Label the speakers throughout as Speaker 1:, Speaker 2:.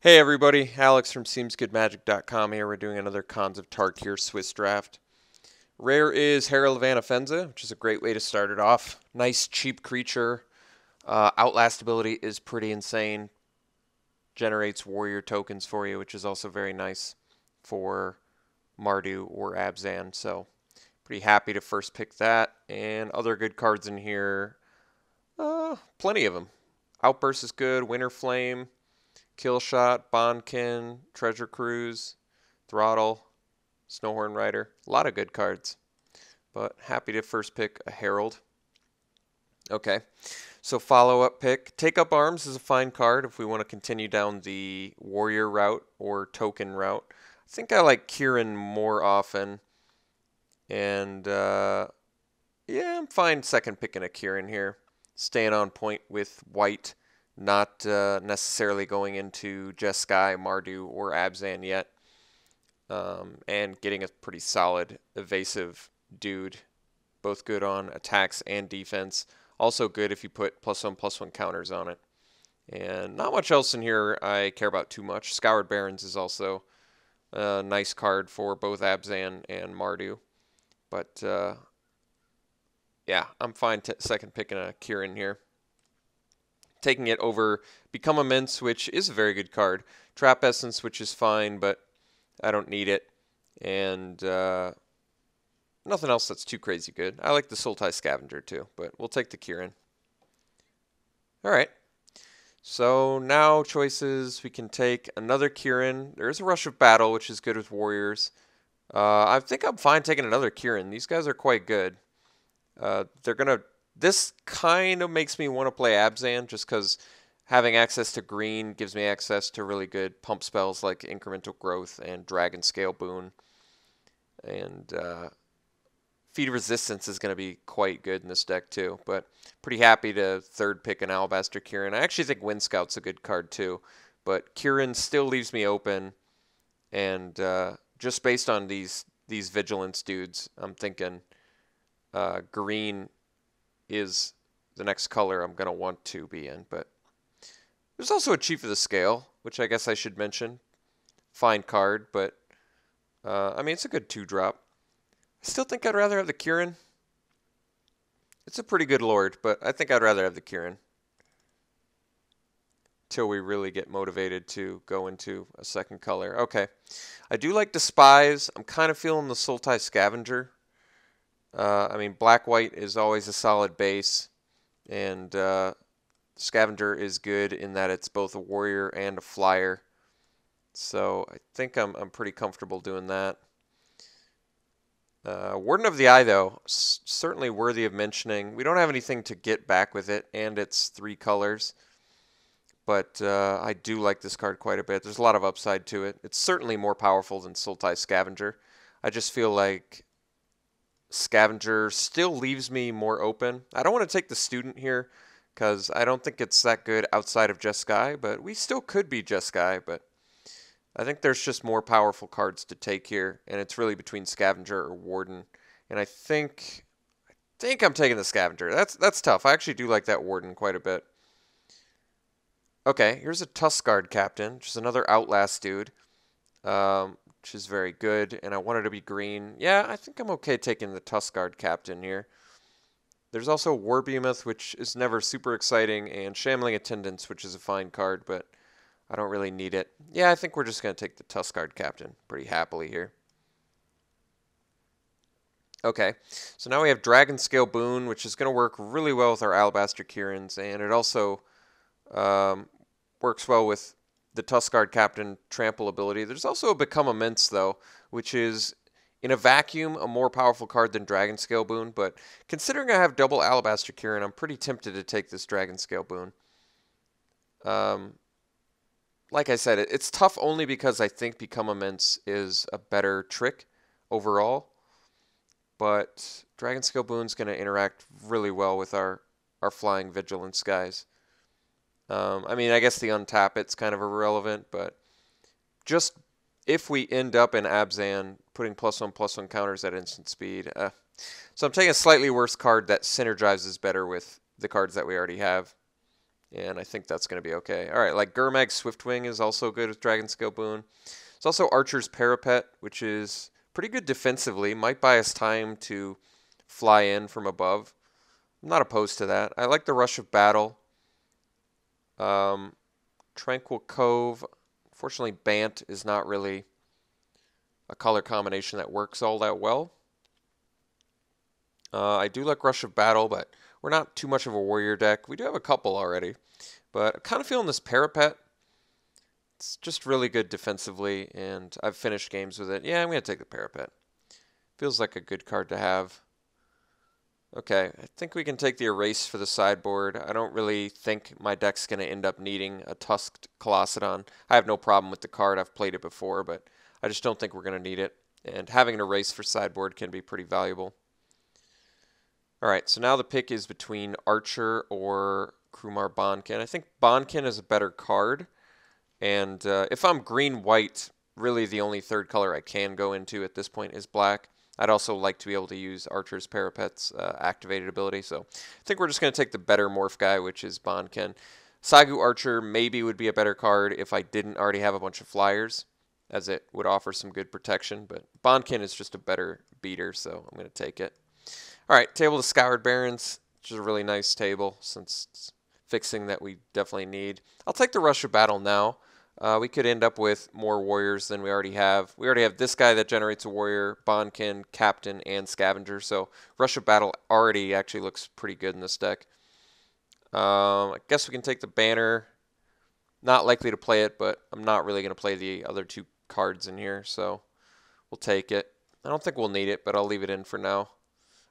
Speaker 1: Hey everybody, Alex from SeemsGoodMagic.com here. We're doing another Khans of Tarkir Swiss draft. Rare is Herald of Anafenza, which is a great way to start it off. Nice, cheap creature. Outlast ability is pretty insane. Generates warrior tokens for you, which is also very nice for Mardu or Abzan. So, pretty happy to first pick that. And other good cards in here, plenty of them. Outburst is good, Winter Flame. Killshot, Bondkin, Treasure Cruise, Throttle, Snowhorn Rider. A lot of good cards. But happy to first pick a Herald. Okay, so follow-up pick. Take Up Arms is a fine card if we want to continue down the Warrior route or Token route. I think I like Kieran more often. And yeah, I'm fine second picking a Kieran here. Staying on point with White. Not necessarily going into Jeskai, Mardu, or Abzan yet. And getting a pretty solid evasive dude. Both good on attacks and defense. Also good if you put +1/+1 counters on it. And not much else in here I care about too much. Scoured Barrens is also a nice card for both Abzan and Mardu. But yeah, I'm fine second picking a Kieran here. Taking it over Become Immense, which is a very good card. Trap Essence, which is fine, but I don't need it. And nothing else that's too crazy good. I like the Sultai Scavenger too, but we'll take the Kieran. All right. So now choices, we can take another Kieran. There is a Rush of Battle, which is good with Warriors. I think I'm fine taking another Kieran. These guys are quite good. This kind of makes me want to play Abzan just because having access to green gives me access to really good pump spells like Incremental Growth and Dragon Scale Boon. And Feed Resistance is going to be quite good in this deck too. But pretty happy to third pick an Alabaster Kieran. I actually think Wind Scout's a good card too. But Kieran still leaves me open. And just based on these Vigilance dudes, I'm thinking green is the next color I'm going to want to be in. But there's also a Chief of the Scale, which I guess I should mention. Fine card, but I mean, it's a good 2-drop. I still think I'd rather have the Kieran. It's a pretty good Lord, but I think I'd rather have the Kieran. Till we really get motivated to go into a second color. Okay. I do like Despise. I'm kind of feeling the Sultai Scavenger. I mean, black-white is always a solid base, and Scavenger is good in that it's both a warrior and a flyer. So I think I'm pretty comfortable doing that. Warden of the Eye, though, certainly worthy of mentioning. We don't have anything to get back with it, and it's 3 colors. But I do like this card quite a bit. There's a lot of upside to it. It's certainly more powerful than Sultai Scavenger. I just feel like Scavenger still leaves me more open. I don't want to take the Student here because I don't think it's that good outside of Jeskai, but we still could be Jeskai, but I think there's just more powerful cards to take here, and it's really between Scavenger or Warden. And I think I'm taking the Scavenger. That's tough. I actually do like that Warden quite a bit. Okay, here's a Tuskguard Captain, which is another Outlast dude. Which is very good, and I want it to be green. Yeah, I think I'm okay taking the Tuskguard Captain here. There's also War Behemoth, which is never super exciting, and Shambling Attendants, which is a fine card, but I don't really need it. Yeah, I think we're just going to take the Tuskguard Captain pretty happily here. Okay, so now we have Dragon Scale Boon, which is going to work really well with our Alabaster Kierans, and it also works well with the Tuskguard Captain trample ability. There's also a Become Immense, though, which is, in a vacuum, a more powerful card than Dragon Scale Boon. But considering I have double Alabaster Kieran, I'm pretty tempted to take this Dragon Scale Boon. Like I said, it's tough only because I think Become Immense is a better trick overall. But Dragon Scale Boon's going to interact really well with our Flying Vigilance guys. I mean, I guess the untap it's kind of irrelevant, but just if we end up in Abzan putting +1/+1 counters at instant speed. So I'm taking a slightly worse card that synergizes better with the cards that we already have. and I think that's going to be okay. All right, like Gurmag Swiftwing is also good with Dragon Scale Boon. It's also Archer's Parapet, which is pretty good defensively. Might buy us time to fly in from above. I'm not opposed to that. I like the Rush of Battle. Tranquil Cove. Unfortunately, Bant is not really a color combination that works all that well. I do like Rush of Battle, but we're not too much of a warrior deck. We do have a couple already. But I'm kind of feeling this Parapet. It's just really good defensively, and I've finished games with it. Yeah, I'm going to take the Parapet. Feels like a good card to have. Okay, I think we can take the Erase for the sideboard. I don't really think my deck's going to end up needing a Tusked Colossedon. I have no problem with the card. I've played it before, but I just don't think we're going to need it. And having an Erase for sideboard can be pretty valuable. All right, so now the pick is between Archer or Krumar Bonkin. I think Bonkin is a better card. And if I'm green-white, really the only third color I can go into at this point is black. I'd also like to be able to use Archer's Parapet's activated ability. So I think we're just going to take the better morph guy, which is Bonkin. Sagu Archer maybe would be a better card if I didn't already have a bunch of flyers, as it would offer some good protection. But Bonkin is just a better beater, so I'm going to take it. All right, Table of Scoured Barons, which is a really nice table since it's fixing that we definitely need. I'll take the Rush of Battle now. We could end up with more warriors than we already have. We already have this guy that generates a warrior, Bonkin, Captain, and Scavenger. So Rush of Battle already actually looks pretty good in this deck. I guess we can take the Banner. Not likely to play it, but I'm not really going to play the other two cards in here. So we'll take it. I don't think we'll need it, but I'll leave it in for now.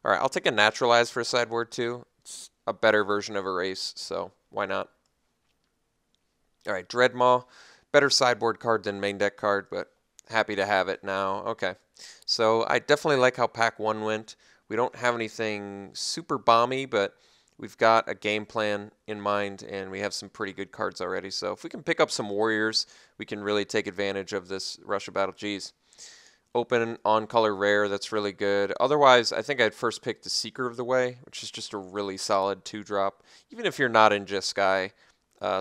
Speaker 1: All right, I'll take a Naturalize for a sideboard too. It's a better version of Erase, so why not? All right, Dreadmaw. Better sideboard card than main deck card, but happy to have it now. Okay, so I definitely like how pack 1 went. We don't have anything super bomby, but we've got a game plan in mind, and we have some pretty good cards already. So if we can pick up some warriors, we can really take advantage of this Rush of Battle. Geez. Open on-color rare, that's really good. Otherwise, I think I'd first pick the Seeker of the Way, which is just a really solid 2-drop. Even if you're not in Jeskai,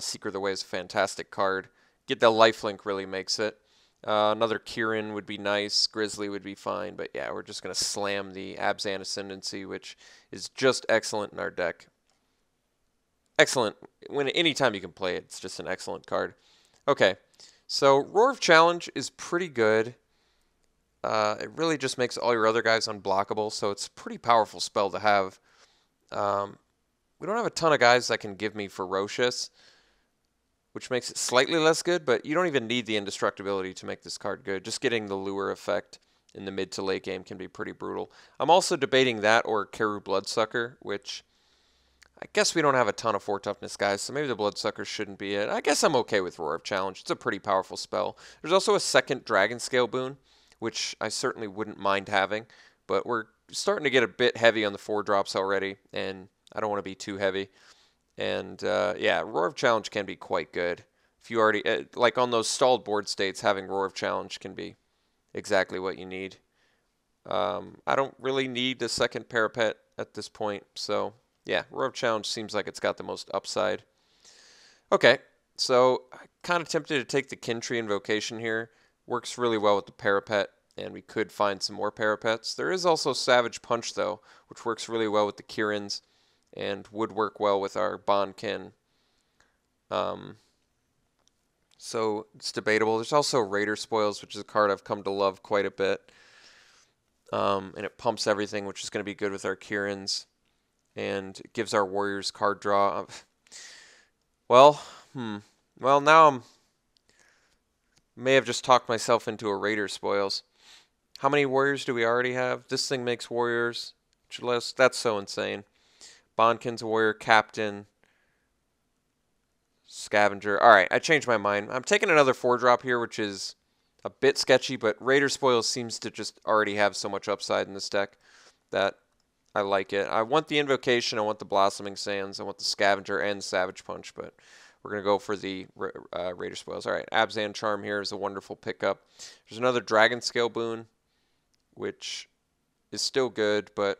Speaker 1: Seeker of the Way is a fantastic card. Get the lifelink really makes it. Another Kirin would be nice. Grizzly would be fine. But yeah, we're just going to slam the Abzan Ascendancy, which is just excellent in our deck. Excellent. Anytime you can play it, it's just an excellent card. Okay, so Roar of Challenge is pretty good. It really just makes all your other guys unblockable, so it's a pretty powerful spell to have. We don't have a ton of guys that can give me Ferocious, which makes it slightly less good, but you don't even need the indestructibility to make this card good. Just getting the lure effect in the mid to late game can be pretty brutal. I'm also debating that or Keru Bloodsucker, which I guess we don't have a ton of 4 toughness guys, so maybe the Bloodsucker shouldn't be it. I guess I'm okay with Roar of Challenge. It's a pretty powerful spell. There's also a second Dragon Scale boon, which I certainly wouldn't mind having, but we're starting to get a bit heavy on the 4-drops already, and I don't want to be too heavy. And yeah, Roar of Challenge can be quite good. If you already, like on those stalled board states, having Roar of Challenge can be exactly what you need. I don't really need the second Parapet at this point, so yeah, Roar of Challenge seems like it's got the most upside. Okay, so I kind of tempted to take the Kintree Invocation here. Works really well with the Parapet, and we could find some more Parapets. There is also Savage Punch, though, which works really well with the Kirins and would work well with our Bonkin. So it's debatable. There's also Raider Spoils, which is a card I've come to love quite a bit. And it pumps everything, which is going to be good with our Kirins. And it gives our Warriors card draw. Well, now may have just talked myself into a Raider Spoils. How many Warriors do we already have? This thing makes Warriors. That's so insane. Bonkin's a Warrior, Captain, Scavenger. All right, I changed my mind. I'm taking another 4-drop here, which is a bit sketchy, but Raider Spoils seems to just already have so much upside in this deck that I like it. I want the Invocation, I want the Blossoming Sands, I want the Scavenger and Savage Punch, but we're going to go for the Raider Spoils. All right, Abzan Charm here is a wonderful pickup. There's another Dragon Scale boon, which is still good, but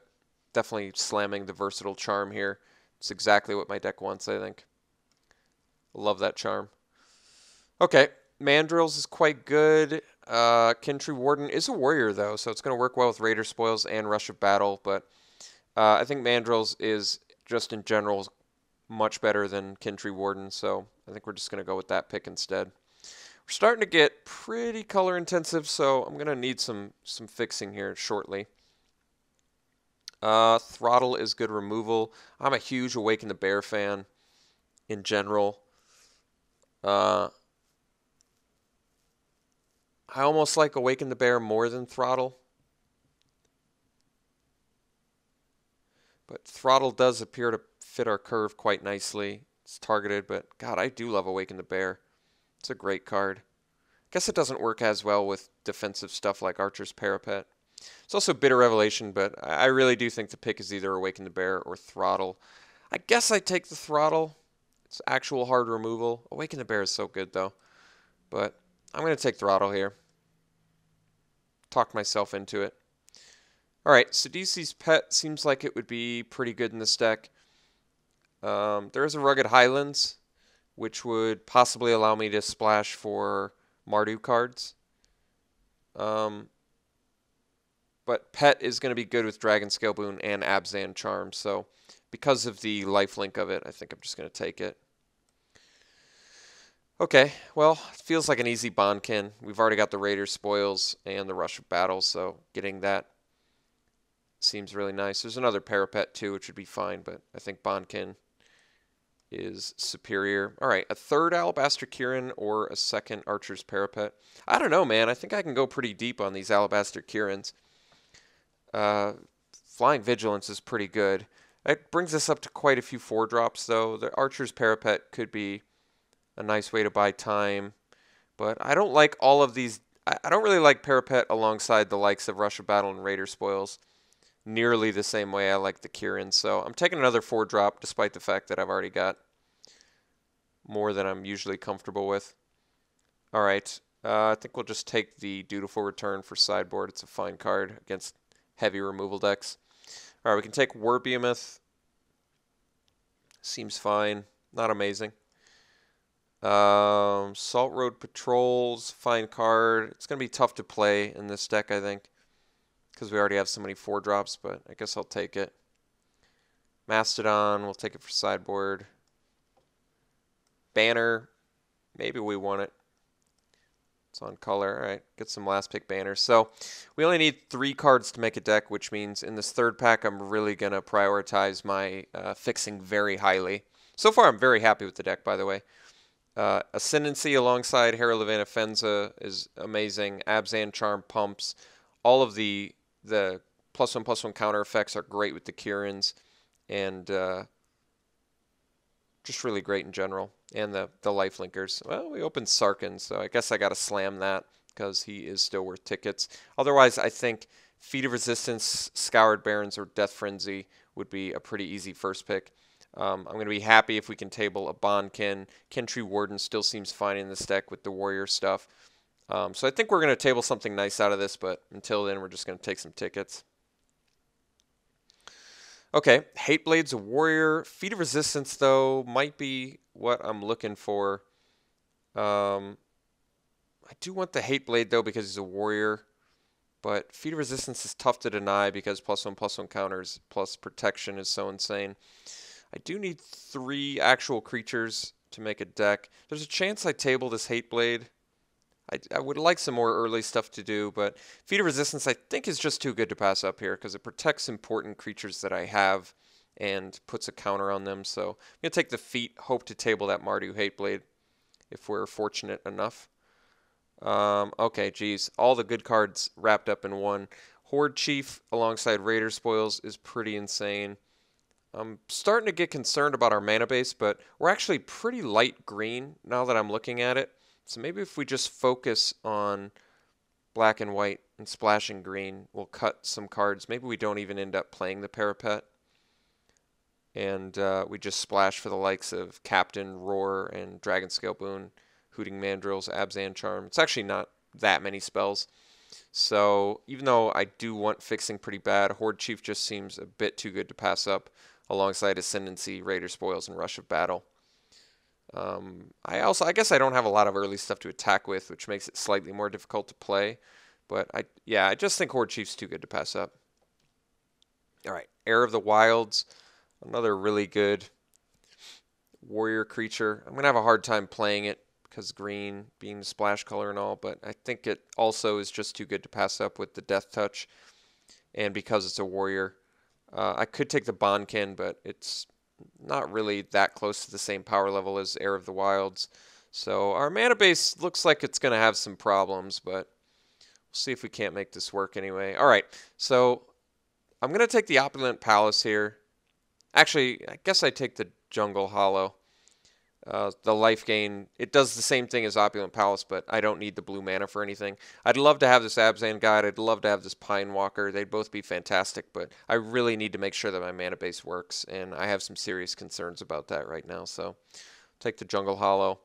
Speaker 1: definitely slamming the Versatile Charm here. It's exactly what my deck wants, I think. Love that charm. Okay, Mandrills is quite good. Kintry Warden is a warrior, though, so it's going to work well with Raider Spoils and Rush of Battle, but I think Mandrills is, just in general, much better than Kintry Warden, so I think we're just going to go with that pick instead. We're starting to get pretty color intensive, so I'm going to need some fixing here shortly. Throttle is good removal. I'm a huge Awaken the Bear fan in general. I almost like Awaken the Bear more than Throttle. But Throttle does appear to fit our curve quite nicely. It's targeted, but God, I do love Awaken the Bear. It's a great card. Guess it doesn't work as well with defensive stuff like Archer's Parapet. It's also Bitter Revelation, but I really do think the pick is either Awaken the Bear or Throttle. I guess I take the Throttle. It's actual hard removal. Awaken the Bear is so good, though. But I'm going to take Throttle here. Talk myself into it. All right, Sidisi's Pet seems like it would be pretty good in this deck. There is a Rugged Highlands, which would possibly allow me to splash for Mardu cards. But Pet is going to be good with Dragon Scale Boon and Abzan Charm, so because of the lifelink of it, I think I'm just going to take it. Okay, well, it feels like an easy Bondkin. We've already got the Raider Spoils and the Rush of Battle, so getting that seems really nice. There's another Parapet too, which would be fine, but I think Bondkin is superior. All right, a third Alabaster Kirin or a second Archer's Parapet. I don't know, man. I think I can go pretty deep on these Alabaster Kirins. Flying Vigilance is pretty good. It brings us up to quite a few 4-drops, though. The Archer's Parapet could be a nice way to buy time, but I don't like all of these. I don't really like Parapet alongside the likes of Rush of Battle and Raider Spoils nearly the same way I like the Kirin, so I'm taking another 4-drop despite the fact that I've already got more than I'm usually comfortable with. All right, I think we'll just take the Dutiful Return for sideboard. It's a fine card against heavy removal decks. All right, we can take Warbehemoth. Seems fine. Not amazing. Salt Road Patrols, fine card. It's going to be tough to play in this deck, I think, because we already have so many 4-drops, but I guess I'll take it. Mastodon, we'll take it for sideboard. Banner, maybe we want it. It's on color. All right, get some last pick banners. So we only need 3 cards to make a deck, which means in this third pack, I'm really going to prioritize my fixing very highly. So far, I'm very happy with the deck, by the way. Ascendancy alongside Herald of Anafenza is amazing. Abzan Charm pumps. All of the +1/+1 counter effects are great with the Kirins, and just really great in general. And the life linkers. Well, we opened Sarkin, so I guess I got to slam that because he is still worth tickets. Otherwise, I think Feet of Resistance, Scoured Barons, or Death Frenzy would be a pretty easy first pick. I'm going to be happy if we can table a Bondkin. Kintry Warden still seems fine in this deck with the warrior stuff. So I think we're going to table something nice out of this, but until then, we're just going to take some tickets. Okay, Hateblade's a warrior. Feet of Resistance, though, might be what I'm looking for. I do want the Hateblade, though, because he's a warrior. But Feet of Resistance is tough to deny because +1/+1 counters plus protection is so insane. I do need 3 actual creatures to make a deck. There's a chance I table this Hateblade. I would like some more early stuff to do, but Feet of Resistance I think is just too good to pass up here because it protects important creatures that I have and puts a counter on them. So I'm going to take the Feet, hope to table that Mardu Hateblade if we're fortunate enough. Okay, geez, all the good cards wrapped up in one. Horde Chief alongside Raider Spoils is pretty insane. I'm starting to get concerned about our mana base, but we're actually pretty light green now that I'm looking at it. So maybe if we just focus on black and white and splashing green, we'll cut some cards. Maybe we don't even end up playing the Parapet. And we just splash for the likes of Captain, Roar, and Dragon Scale Boon, Hooting Mandrills, Abzan Charm. It's actually not that many spells. So even though I do want fixing pretty bad, Horde Chief just seems a bit too good to pass up alongside Ascendancy, Raider Spoils, and Rush of Battle. I guess I don't have a lot of early stuff to attack with, which makes it slightly more difficult to play. But I just think Horde Chief's too good to pass up. All right, Heir of the Wilds, another really good warrior creature. I'm gonna have a hard time playing it because green being the splash color and all, but I think it also is just too good to pass up with the Death Touch, and because it's a warrior. I could take the Bonkin, but it's not really that close to the same power level as Heir of the Wilds. So our mana base looks like it's going to have some problems, but we'll see if we can't make this work anyway. All right, so I'm going to take the Opulent Palace here. Actually, I guess I take the Jungle Hollow. The life gain, it does the same thing as Opulent Palace, but I don't need the blue mana for anything. I'd love to have this Abzan Guide. I'd love to have this Pine Walker. They'd both be fantastic, but I really need to make sure that my mana base works, and I have some serious concerns about that right now. So take the Jungle Hollow.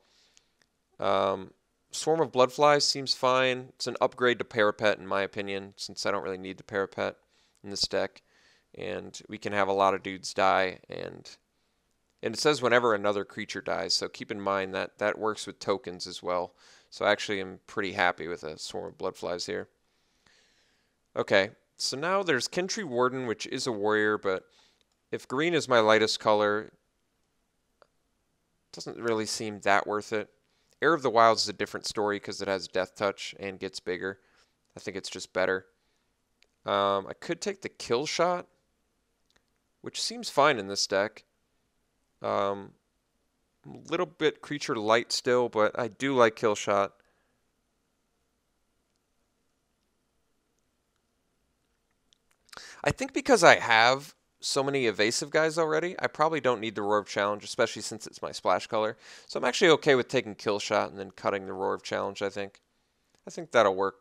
Speaker 1: Swarm of Bloodflies seems fine. It's an upgrade to Parapet, in my opinion, since I don't really need the Parapet in this deck. And we can have a lot of dudes die, and it says whenever another creature dies, so keep in mind that that works with tokens as well. So actually I'm pretty happy with a Swarm of Bloodflies here. Okay, so now there's Kintry Warden, which is a warrior, but if green is my lightest color, it doesn't really seem that worth it. Heir of the Wilds is a different story because it has Death Touch and gets bigger. I think it's just better. I could take the Kill Shot, which seems fine in this deck. A little bit creature light still, but I do like Kill Shot. I think because I have so many evasive guys already, I probably don't need the Roar of Challenge, especially since it's my splash color. So I'm actually okay with taking Kill Shot and then cutting the Roar of Challenge, I think. I think that'll work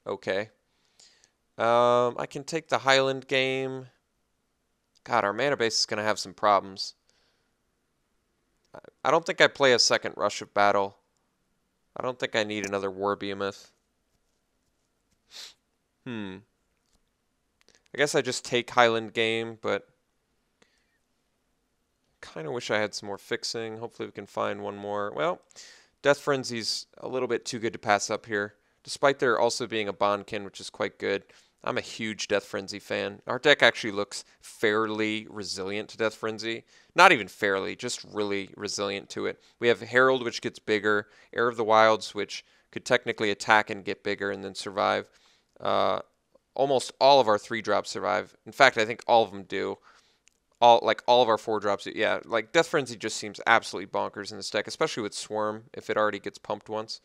Speaker 1: okay. I can take the Highland game. God, our mana base is going to have some problems. I don't think I play a second Rush of Battle. I don't think I need another War Behemoth. I guess I just take Highland game, but kind of wish I had some more fixing. Hopefully we can find one more. Well, Death Frenzy's a little bit too good to pass up here, despite there also being a Bonkin, which is quite good. I'm a huge Death Frenzy fan. Our deck actually looks fairly resilient to Death Frenzy. Not even fairly, just really resilient to it. We have Herald, which gets bigger. Heir of the Wilds, which could technically attack and get bigger and then survive. Almost all of our 3-drops survive. In fact, I think all of them do. All of our 4-drops. Yeah, like Death Frenzy just seems absolutely bonkers in this deck, especially with Swarm, if it already gets pumped once.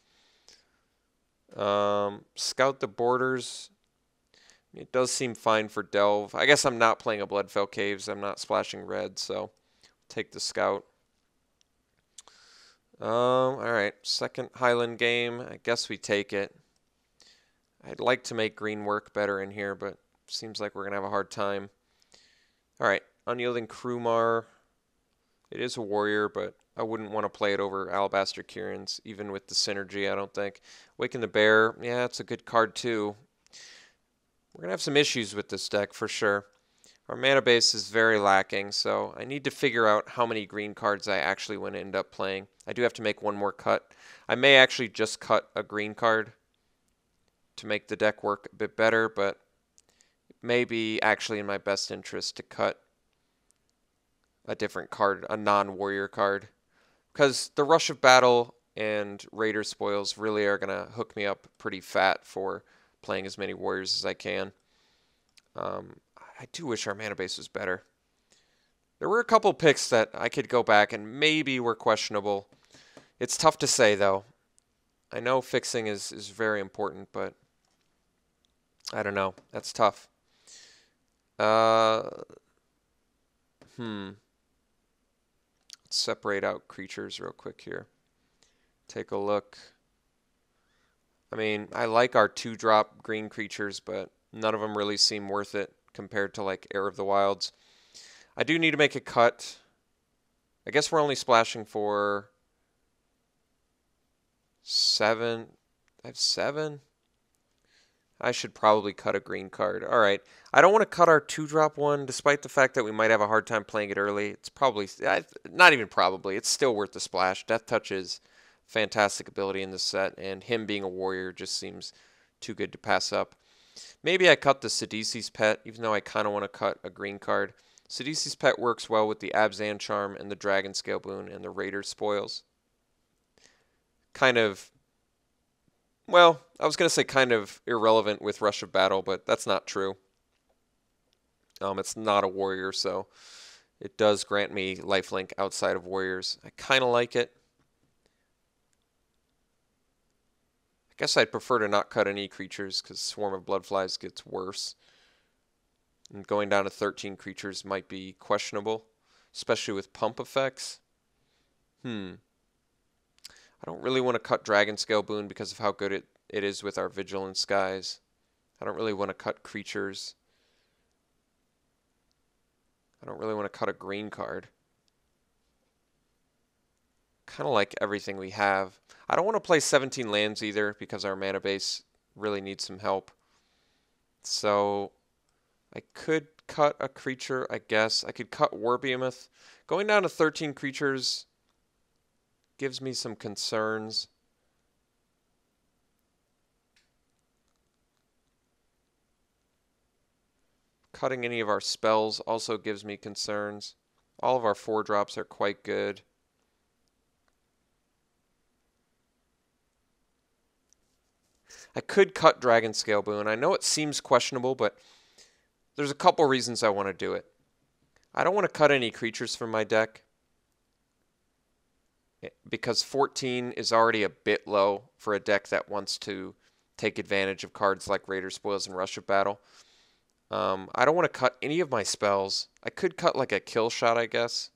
Speaker 1: Scout the Borders. It does seem fine for Delve. I guess I'm not playing a Bloodfell Caves. I'm not splashing red, so take the Scout. Alright, second Highland game. I guess we take it. I'd like to make green work better in here, but seems like we're going to have a hard time. Alright, Unyielding Krumar. It is a warrior, but I wouldn't want to play it over Alabaster Kirin's, even with the synergy, I don't think. Waken the Bear. Yeah, it's a good card, too. We're going to have some issues with this deck for sure. Our mana base is very lacking, so I need to figure out how many green cards I actually want to end up playing. I do have to make one more cut. I may actually just cut a green card to make the deck work a bit better, but it may be actually in my best interest to cut a different card, a non-warrior card. Because the Rush of Battle and Raider Spoils really are going to hook me up pretty fat for playing as many warriors as I can. I do wish our mana base was better. There were a couple picks that I could go back and maybe were questionable. It's tough to say, though. I know fixing is very important, but I don't know. That's tough. Let's separate out creatures real quick here. Take a look. I mean, I like our 2-drop green creatures, but none of them really seem worth it compared to like Heir of the Wilds. I do need to make a cut. I guess we're only splashing for 7. I have 7. I should probably cut a green card. All right. I don't want to cut our 2-drop one, despite the fact that we might have a hard time playing it early. It's probably, not even probably, it's still worth the splash. Death Touch is fantastic ability in this set, and him being a warrior just seems too good to pass up. Maybe I cut the Sidisi's Pet, even though I kind of want to cut a green card. Sidisi's Pet works well with the Abzan Charm and the Dragon Scale Boon and the Raider Spoils. Kind of, well, I was going to say kind of irrelevant with Rush of Battle, but that's not true. It's not a warrior, so it does grant me lifelink outside of warriors. I kind of like it. I guess I'd prefer to not cut any creatures because Swarm of Bloodflies gets worse. And going down to 13 creatures might be questionable, especially with pump effects. I don't really want to cut Dragon Scale Boon because of how good it is with our Vigilant Skies. I don't really want to cut creatures. I don't really want to cut a green card. Kind of like everything we have. I don't want to play 17 lands either because our mana base really needs some help. So I could cut a creature, I guess. I could cut War Behemoth. Going down to 13 creatures gives me some concerns. Cutting any of our spells also gives me concerns. All of our 4-drops are quite good. I could cut Dragon Scale Boon. I know it seems questionable, but there's a couple reasons I want to do it. I don't want to cut any creatures from my deck because 14 is already a bit low for a deck that wants to take advantage of cards like Raider Spoils and Rush of Battle. I don't want to cut any of my spells. I could cut like a Kill Shot, I guess.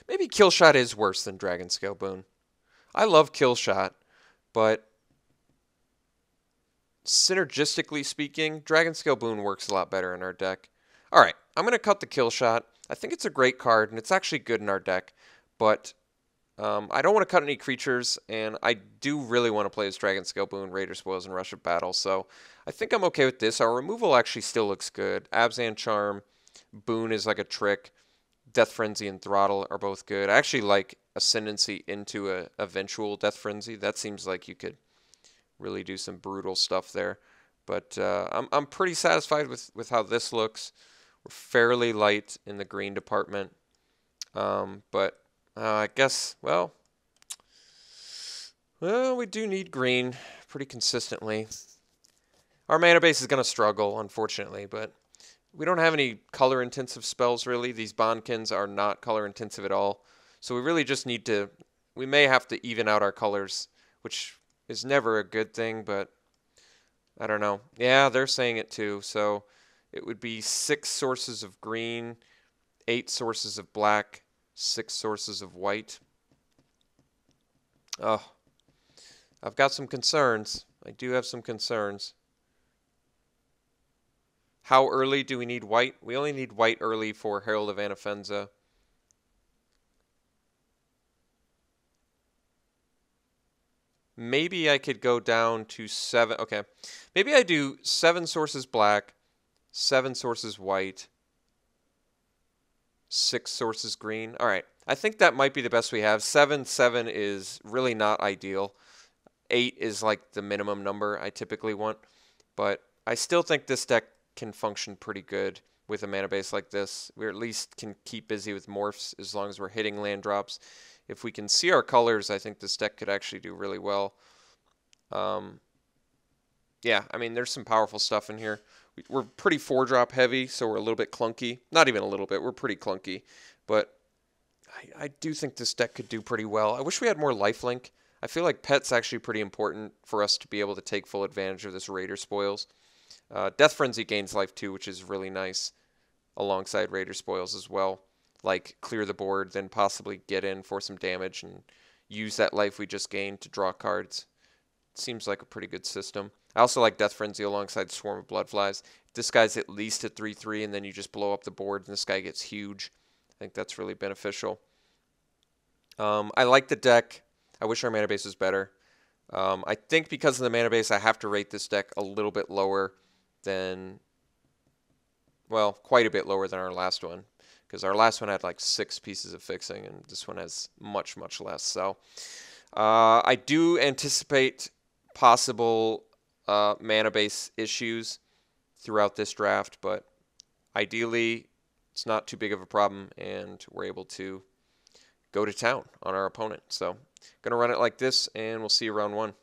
Speaker 1: Maybe Kill Shot is worse than Dragon Scale Boon. I love Kill Shot, but synergistically speaking, Dragon Scale Boon works a lot better in our deck. All right, I'm going to cut the Kill Shot. I think it's a great card, and it's actually good in our deck, but I don't want to cut any creatures, and I do really want to play as Dragon Scale Boon, Raider Spoils, and Rush of Battle, so I think I'm okay with this. Our removal actually still looks good. Abzan Charm, Boon is like a trick. Death Frenzy and Throttle are both good. I actually like Ascendancy into a eventual Death Frenzy. That seems like you could really do some brutal stuff there. But I'm pretty satisfied with how this looks. We're fairly light in the green department. But I guess, well, we do need green pretty consistently. Our mana base is going to struggle, unfortunately, but we don't have any color-intensive spells, really. These Bondkins are not color-intensive at all. So we really just need to, we may have to even out our colors, which is never a good thing, but I don't know. Yeah, they're saying it too. So it would be 6 sources of green, 8 sources of black, 6 sources of white. Oh, I've got some concerns. I do have some concerns. How early do we need white? We only need white early for Herald of Anafenza. Maybe I could go down to 7. Okay. Maybe I do 7 sources black, 7 sources white, 6 sources green. All right. I think that might be the best we have. 7 is really not ideal. 8 is like the minimum number I typically want. But I still think this deck can function pretty good with a mana base like this. We at least can keep busy with morphs as long as we're hitting land drops. If we can see our colors, I think this deck could actually do really well. Yeah, I mean, there's some powerful stuff in here. We're pretty 4-drop heavy, so we're a little bit clunky. Not even a little bit, we're pretty clunky. But I do think this deck could do pretty well. I wish we had more lifelink. I feel like pet's actually pretty important for us to be able to take full advantage of this Raider Spoils. Death Frenzy gains life too, which is really nice alongside Raider Spoils as well. Like clear the board, then possibly get in for some damage and use that life we just gained to draw cards. Seems like a pretty good system. I also like Death Frenzy alongside Swarm of Bloodflies. If this guy's at least at 3/3 and then you just blow up the board and this guy gets huge, I think that's really beneficial. I like the deck. I wish our mana base was better. I think because of the mana base, I have to rate this deck a little bit lower than, well, quite a bit lower than our last one. Because our last one had like 6 pieces of fixing, and this one has much, much less. So I do anticipate possible mana base issues throughout this draft, but ideally it's not too big of a problem, and we're able to go to town on our opponent. So going to run it like this, and we'll see you round 1.